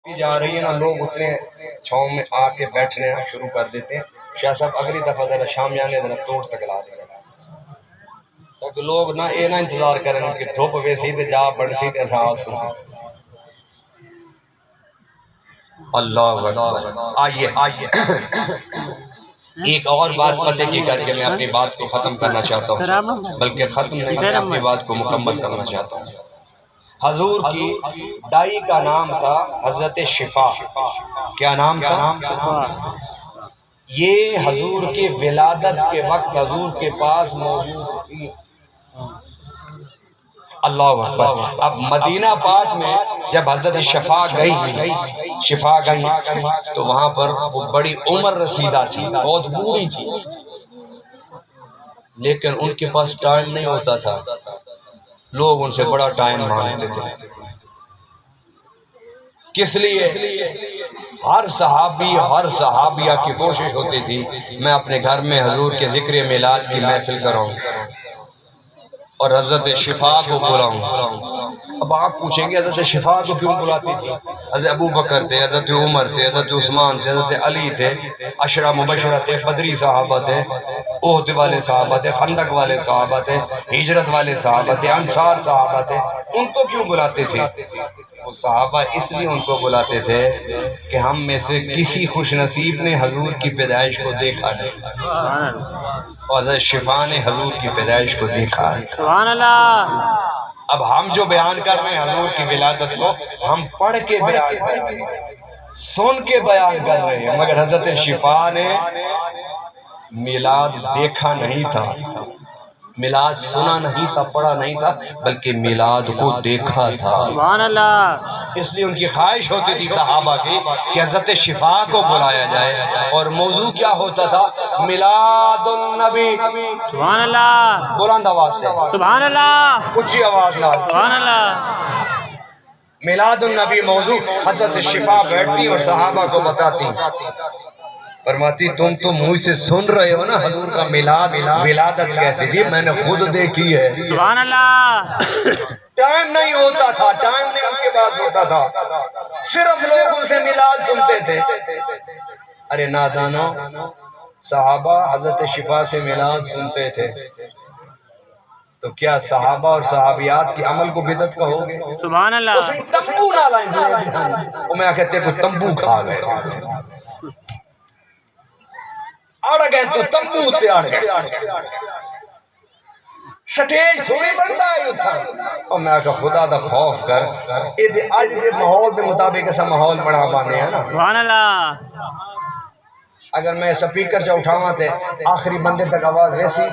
جا رہی ہے نا، لوگ اتنے چھاؤں میں آ کے بیٹھنے شروع کر دیتے ہیں. شاہ صاحب اگلی دفعہ ذرا شامیانے ذرا توڑ تک لا دیں تاکہ لوگ نہ یہ نہ انتظار کریں کہ دھوپ ویسی تے جا بڑسی تے احساس سن. اللہ اکبر. آئیے ایک اور بات پتے کی کر کے میں اپنی بات کو ختم کرنا چاہتا ہوں، بلکہ ختم نہیں، میں اپنی بات کو مکمل کرنا چاہتا ہوں. حضور کی دائی کا نام تھا حضرت شفا. کیا نام تھا؟ یہ حضور کی ولادت کے وقت حضور کے پاس موجود تھی. اللہ اکبر. اب مدینہ پاک میں جب حضرت شفا گئی تو وہاں پر وہ بڑی عمر رسیدہ تھی، بہت بوڑھی تھی، لیکن ان کے پاس ٹائم نہیں ہوتا تھا. لوگ ان سے بڑا ٹائم مانگتے تھے. کس لیے؟ ہر صحابی ہر صحابیہ کی کوشش ہوتی تھی میں اپنے گھر میں حضور کے ذکر میلاد کی محفل کراؤں اور حضرت شفا کو بلاؤں. اب آپ پوچھیں گے حضرت شفا کو کیوں بلاتی تھی؟ حضرت ابو بکر تھے، حضرت عمر تھے، حضرت عثمان تھے، حضرت علی تھے، عشرہ مبشرہ تھے، بدری صحابہ تھے، احد والے صحابہ تھے، خندق والے صحابہ تھے، ہجرت والے صحابہ تھے، انصار صحابہ تھے. ان کو کیوں بلاتے تھے؟ وہ صحابہ اس لیے ان کو بلاتے تھے کہ ہم میں سے کسی خوش نصیب نے حضور کی پیدائش کو دیکھا نہیں، اور حضرت شفا نے حضور کی پیدائش کو دیکھا ہے. سبحان اللہ. اب ہم جو بیان کر رہے ہیں حضور کی ولادت کو، ہم پڑھ کے بیان کر رہے ہیں، سن کے بیان کر رہے ہیں، مگر حضرت شفا نے میلاد دیکھا نہیں تھا، میلاد سنا نہیں تھا، پڑھا نہیں تھا، بلکہ میلاد کو دیکھا تھا. سبحان اللہ. اس لیے ان کی خواہش ہوتی تھی صحابہ کی کہ حضرت شفا کو بلایا جائے، اور موضوع کیا ہوتا تھا؟ میلاد النبی. سبحان اللہ. بلند آواز سے، سبحان اللہ. اونچی آواز نہ. سبحان اللہ. میلاد النبی موضوع. حضرت شفا بیٹھتی اور صحابہ کو بتاتی، فرماتی تم تو مجھ سے سن رہے ہو نا حضور کا میلاد، ولادت کیسی تھی، میں نے خود دیکھی ہے. سبحان اللہ. ٹائم نہیں ہوتا تھا، ٹائم نہیں ان کے پاس ہوتا تھا، صرف لوگ ان سے میلاد سنتے تھے. ارے نادانو، صحابہ حضرت شفا سے میلاد سنتے تھے تو کیا صحابہ اور صحابیات کے عمل کو بدعت کہو گے؟ سبحان اللہ. تمبو نہ لائیں، وہ میں کہتے کو تمبو کھا گئے، اڑ گئے تو تمبو تے اڑ گئے. سٹیج تھوڑی بڑھتا ہے تھا. اور میں کہا خدا دا خوف کر، آج دے ماحول دے مطابق ایسا ماحول بڑھا بانے ہیں نا. سبحان اللہ. اگر میں سپیکر سے اٹھاواں تے آخری بندے تک آواز ویسی،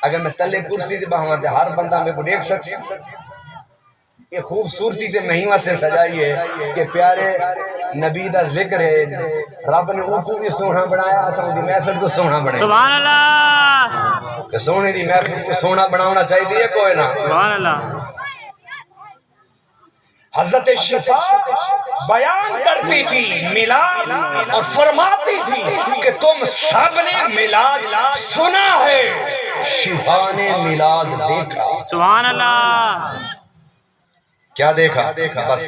اگر میں تلے کرسی سے بہاواں تے ہر بندہ میں کو دیکھ سکتا. یہ خوبصورتی تے مہیمہ سے سجائی ہے کہ پیارے نبی دا ذکر ہے. رب نے ان کو بھی سونا بنایا، اساں دی محفل کو سونا بنایا. سبحان اللہ. کہ سونے دی محفل کو سونا بناونا چاہیے کوئی نہ. سبحان اللہ. حضرت شفا بیان کرتی تھی میلاد اور فرماتی تھی کہ تم سب نے میلاد سنا ہے، شفا نے میلاد دیکھا. سبحان اللہ. کیا دیکھا؟ بس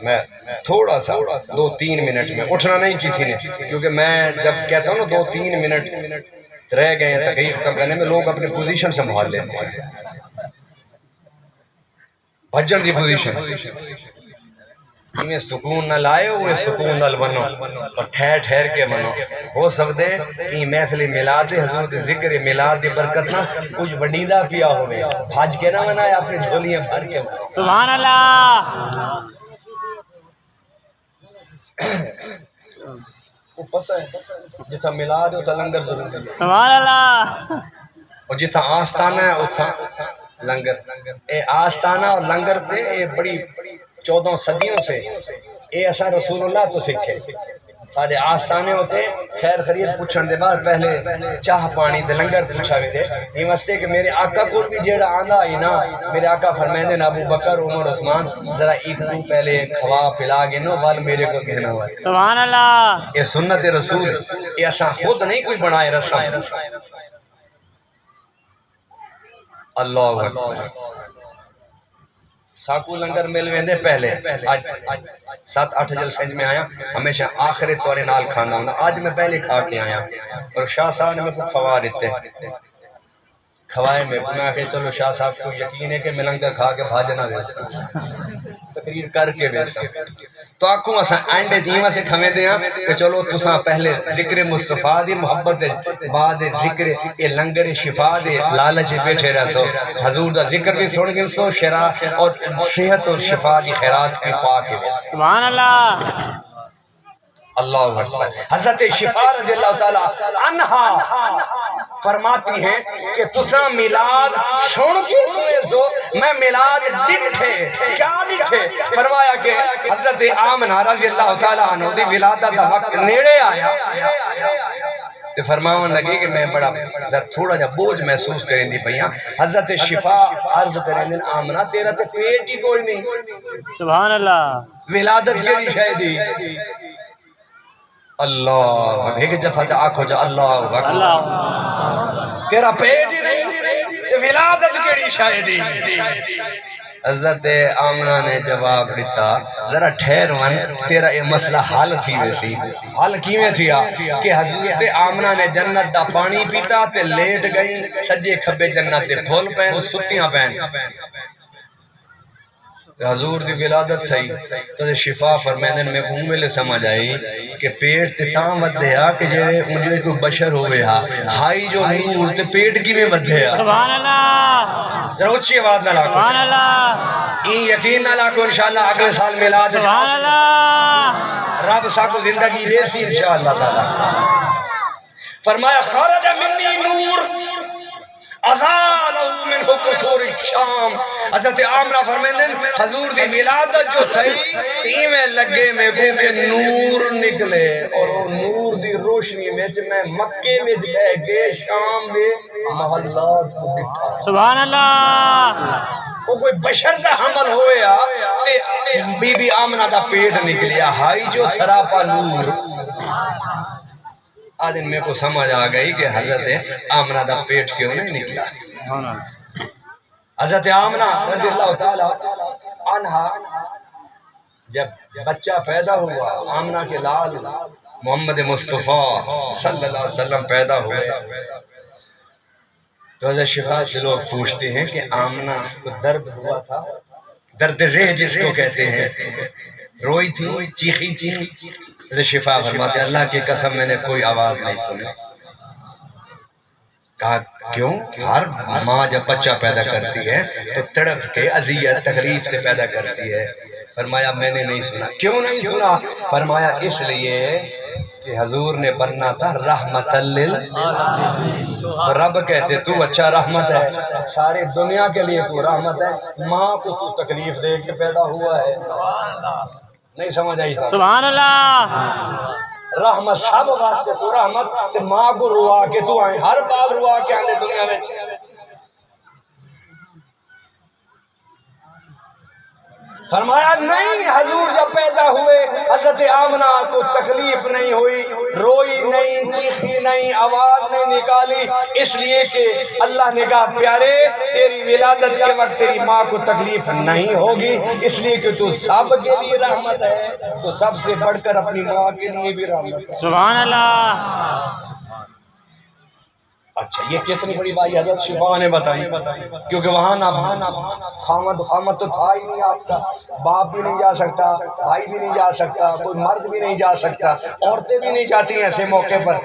میں تھوڑا سا 2-3 منٹ میں اٹھنا نہیں کسی نے، کیونکہ میں جب کہتا ہوں نا 2-3 منٹ رہ گئے ہیں تقریر ختم کرنے میں، لوگ اپنے پوزیشن سنبھال لیتے ہیں، بھجن دی پوزیشن. انہیں سکون نہ لائے ہوئے سکون نہ بنو اور ٹھہر ٹھہر کے منو. ہو سکتے یہ محفل میلاد حضور دے ذکر میلاد دی برکت نہ کچھ وڈیدہ پیا ہوئے، بھاج کے نہ منائے، اپنے جھولیاں بھر کے منائے. سبحان اللہ. وہ پتہ ہے جتھا میلاد ہوتا لنگر ضرور ہے. سبحان اللہ. اور جتھا آستانہ ہے اتھا لنگر. اے آستانہ اور لنگر تے اے بڑی 14 صدیوں سے اے ایسا رسول اللہ تو سکھے. سارے آستانے ہوتے خیر خرید پوچھن دے بعد پہلے چاہ پانی تے لنگر پوچھا بھی دے. یہ واسطے کہ میرے آقا کو بھی جیڑا آندا ہی نا، میرے آقا فرمائندے نا ابو بکر عمر عثمان ذرا ایک دو پہلے کھوا پلا گے نو بال میرے کو کہنا ہوا. سبحان اللہ. یہ سنت رسول، یہ ایسا خود نہیں کوئی بنائے رسم. اللہ اکبر. ساکو لنگر مل ویندے پہلے آج 7-8 جلسے میں آیا ہمیشہ آخری توڑے نال کھانا ہونا آج میں پہلے کھا کے آیا اور شاہ صاحب نے مجھ سے کھوا دیتے کھوائے میں کہ چلو شاہ صاحب کو یقین ہے کہ میں لنگر کھا کے بھاجنا ویسا تقریر کر کے ویسا تو آنکھوں اساں آئندے جیوہ سے کھویں دیاں کہ چلو تساں پہلے ذکر مصطفیٰ دی محبت بعد ذکر یہ لنگر شفا دے لالچ بیٹھے رہ سو حضور دا ذکر بھی سن گن سو شرع اور صحت اور شفا دی خیرات بھی پاک ہے سبحان اللہ اللہ اکبر حضرت شفا رضی اللہ تعالیٰ عنہا فرماتی ہیں کہ تساں میلاد سن کے سنے سو میں میلاد ڈٹھے کیا ڈٹھے فرمایا کہ حضرت آمنہ رضی اللہ تعالیٰ عنہ دی ولادت دا وقت نیڑے آیا تو فرماون لگے کہ میں بڑا تھوڑا جا بوجھ محسوس کریں دی پہیاں حضرت شفا عرض کریں دن آمنہ تیرا تے پیٹ ہی کوئی نہیں سبحان اللہ ولادت کے شاہدی اللہ ایک جفت آنکھو جا اللہ اللہ تیرا پیٹ ہی نہیں ولادت کے شاہدی حضرت آمنہ نے جواب دیتا ذرا ٹھہر ون تیرا یہ مسئلہ حل تھی ویسی حل کیویں تھیا کہ حضرت آمنہ نے جنت دا پانی پیتا تے لیٹ گئی سجے کھبے جنت دے پھول پہن ستیاں پہن حضور دی ولادت تھی تو شفا فرمیدن میں گھومے لے سمجھ آئی کہ پیٹ تے تاں ودھے ہا کہ جے مجھے کوئی بشر ہوئے ہا ہائی جو نور تے پیٹ کی میں ودھے ہا سبحان اللہ ذرا اچھی آواز نہ لاکھو سبحان اللہ این یقین نہ لاکھو انشاءاللہ اگلے سال میلاد سبحان اللہ رب ساکو زندگی دے سی انشاءاللہ تعالی فرمایا خارج منی نور ازالہ منہ قصور الشام حضرت آمنہ فرمیندن حضور دی ولادت جو تھی ایمیں لگے میں کہ نور نکلے اور نور دی روشنی میں مکے میں جائے گے شام دے محلات کو بٹھا سبحان اللہ وہ کوئی بشر دا حمل ہویا بی بی آمنہ دا پیٹ نکلیا ہائی جو سراپا نور آج ان میں کو سمجھ آ گئی کہ حضرت آمنہ دا پیٹ کیوں نہیں نکلا حضرت آمنہ رضی اللہ تعالیٰ عنہ جب بچہ پیدا ہوا آمنہ کے لال محمد مصطفیٰ صلی اللہ علیہ وسلم پیدا ہوئے تو حضرت شفا سے لوگ پوچھتے ہیں کہ آمنہ کو درد ہوا تھا درد ریح جس کو کہتے ہیں روئی تھی چیخی تھی حضرت شفا فرماتے اللہ کی قسم میں نے کوئی آواز نہیں سنی کہا کیوں ہر ماں جب بچہ پیدا کرتی ہے تو تڑپ کے اذیت تکلیف سے پیدا کرتی ہے فرمایا میں نے نہیں سنا کیوں نہیں سنا فرمایا اس لیے کہ حضور نے بننا تھا رحمت لل تو رب کہتے تو اچھا رحمت ہے سارے دنیا کے لیے تو رحمت ہے ماں کو تو تکلیف دے کے پیدا ہوا ہے نہیں سمجھ آئی تھا سبحان اللہ رحمت سب واسطے تو رحمت ماں کو روا کے تو آئیں ہر بال روا کے آنے دنیا میں فرمایا نہیں حضور جب پیدا ہوئے حضرت آمنہ کو تکلیف نہیں ہوئی روئی نہیں چیخی نہیں آواز نہیں نکالی اس لیے کہ اللہ نے کہا پیارے تیری ولادت کے وقت تیری ماں کو تکلیف نہیں ہوگی اس لیے کہ تو سب کے لیے رحمت ہے تو سب سے بڑھ کر اپنی ماں کے لیے بھی رحمت ہے سبحان اللہ اچھا یہ کتنی بڑی بات حضرت شفا نے بتائی کیونکہ وہاں نہ خامد تو تھا ہی نہیں آپ کا باپ بھی نہیں جا سکتا بھائی بھی نہیں جا سکتا کوئی مرد بھی نہیں جا سکتا عورتیں بھی نہیں جاتی ہیں ایسے موقع پر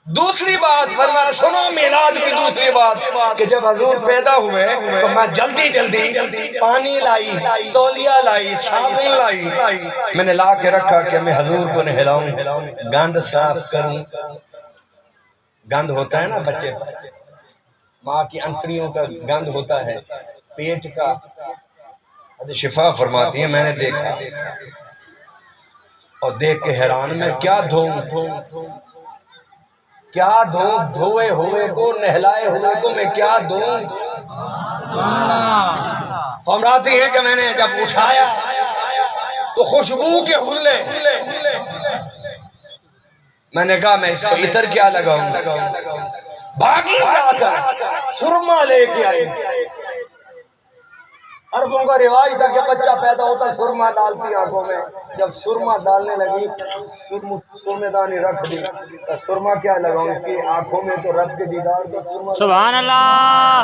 دوسری بات فرمایا سنو میلاد کی دوسری بات کہ جب حضور پیدا ہوئے تو میں جلدی پانی لائی تولیہ لائی صابن لائی میں نے لا کے رکھا کہ میں حضور کو نہلاؤں گند صاف کروں گند ہوتا ہے نا بچے ماں کی انتڑیوں کا گند ہوتا ہے پیٹ کا شفا فرماتی ہیں میں نے دیکھا اور دیکھ کے حیران میں کیا دھوؤں کیا دوں دھوئے ہوئے کو نہلائے ہوئے کو میں کیا دوں فرماتی ہے کہ میں نے جب اٹھایا تو خوشبو کے حلے میں نے کہا میں اس کو عطر کیا لگاؤں بھاگی جا کر سرما لے کے آئی. عربوں کا رواج تھا کہ بچہ پیدا ہوتا سرما ڈالتی آنکھوں میں. جب سرما ڈالنے لگی سرمے دانی رکھ دی. سرما کیا لگاؤں اس کی آنکھوں میں تو رب کے دیدار کا سرما. سبحان اللہ.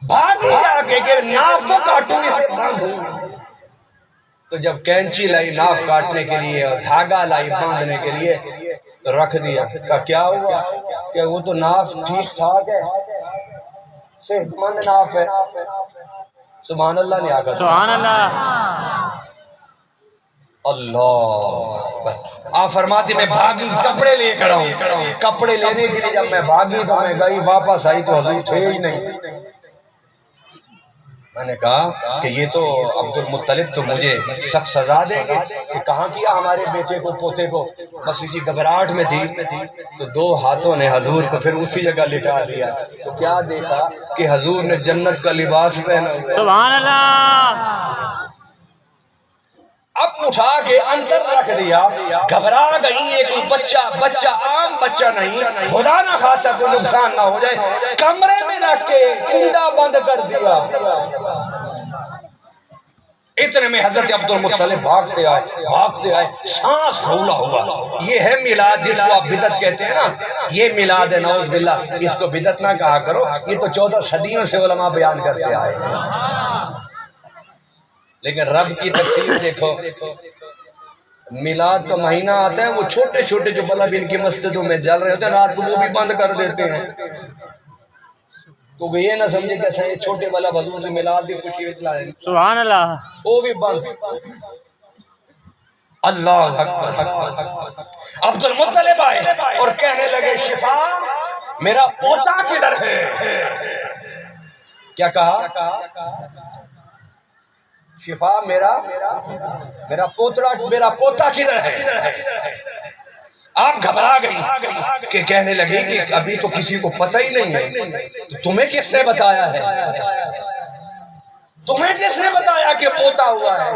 بھاگی جا کے کہ ناف تو کاٹوں اسے باندھوں. تو جب کینچی لائی ناف کاٹنے کے لیے اور دھاگا لائی باندھنے کے لیے تو رکھ دیا. کہ کیا ہوا کہ وہ تو ناف ٹھیک ٹھاک ہے, صحت مند ناف ہے. سبحان اللہ نے آگا. سبحان اللہ. اللہ آپ فرماتی میں بھاگی کپڑے لے کر آؤں. کپڑے لینے کے لیے جب میں بھاگی تو میں گئی, واپس آئی تو حضور تھے ہی نہیں. میں نے کہا کہ یہ تو عبد المطلب تو مجھے سخت سزا دیں گے کہ کہاں کیا ہمارے بیٹے کو پوتے کو. بس اسی گھبراہٹ میں تھی تو دو ہاتھوں نے حضور کو پھر اسی جگہ لٹا دیا. تو کیا دیکھا کہ حضور نے جنت کا لباس پہنا. سبحان اللہ. اب اٹھا کے اندر رکھ دیا. گھبرا گئی ہے کوئی بچہ عام بچہ نہیں, خدا نہ خاصا کوئی نقصان نہ ہو جائے. کمرے میں رکھ کے کنڈا بند کر دیا. اتنے میں حضرت عبد المطلب بھاگتے آئے سانس پھولا ہوا. یہ ہے میلاد جس کو آپ بدعت کہتے ہیں نا, یہ میلاد ہے. نعوذ باللہ, اس کو بدعت نہ کہا کرو. یہ تو 14 صدیوں سے علماء بیان کرتے آئے. لیکن رب کی تقسیم دیکھو, میلاد کا مہینہ آتا ہے, وہ چھوٹے چھوٹے جو بلب ان کی مسجدوں میں جل رہے ہوتے ہیں رات کو وہ بھی بند کر دیتے ہیں. تو یہ نہ سمجھے کہ یہ چھوٹے بلب حضور سے میلاد کی خوشی لائیں. سبحان اللہ. وہ بھی بند. اللہ اکبر. عبد المطلب آئے اور کہنے لگے شفا میرا پوتا کدھر ہے. کیا کہا؟ شفا میرا پوتا کدھر ہے. آپ گھبرا گئی کہ کہنے لگے کہ ابھی تو کسی کو پتہ ہی نہیں ہے. تمہیں کس نے بتایا ہے؟ تمہیں کس نے بتایا کہ پوتا ہوا ہے؟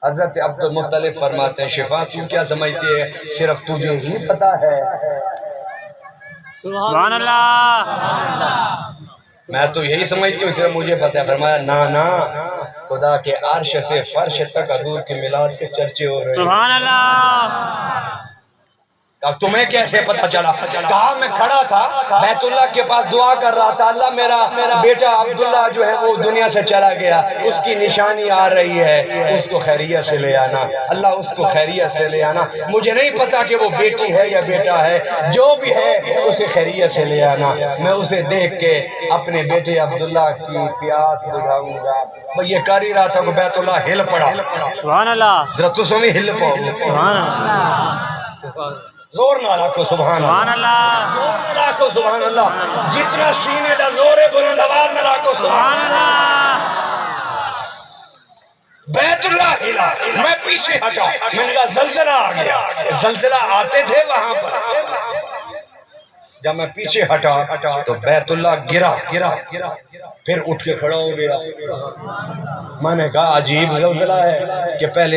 حضرت عبد المطلب فرماتے ہیں شفا تو کیا سمجھتی ہے صرف تجھے ہی پتا ہے. سبحان اللہ. میں تو یہی سمجھتی ہوں صرف مجھے پتا ہے. فرمایا نا خدا کے عرش سے فرش تک حضور کے میلاد کے چرچے ہو رہے ہیں. سبحان اللہ. تمہیں کیسے پتا چلا؟ کہا میں کھڑا تھا بیت اللہ کے پاس دعا کر رہا تھا, اللہ میرا بیٹا عبداللہ جو ہے وہ دنیا سے چلا گیا, اس کی نشانی آ رہی ہے, اس کو خیریت سے لے آنا. اللہ اس کو خیریت سے لے آنا. مجھے نہیں پتا کہ وہ بیٹی ہے یا بیٹا ہے, جو بھی ہے اسے خیریت سے لے آنا. میں اسے دیکھ کے اپنے بیٹے عبداللہ کی پیاس بجھاؤں گا. میں یہ کر ہی رہا تھا کہ بیت اللہ ہل پڑا. سبحان اللہ. ذرا تو سنی ہل پاؤ. سبحان اللہ. زور نہ رکھو سبحان اللہ. زور نہ رکھو سبحان اللہ. جتنا سینے دا زور ہے بلند آواز نہ رکھو سبحان اللہ. بیت اللہ ہلا, میں پیچھے ہٹا. میں نے کہا زلزلہ آ گیا. زلزلہ آتے تھے وہاں پر. جب میں پیچھے ہٹا تو بیت اللہ گرا پھر اٹھ کے کھڑا ہو گیا. میں نے کہا عجیب زلزلہ ہے کہ پہلے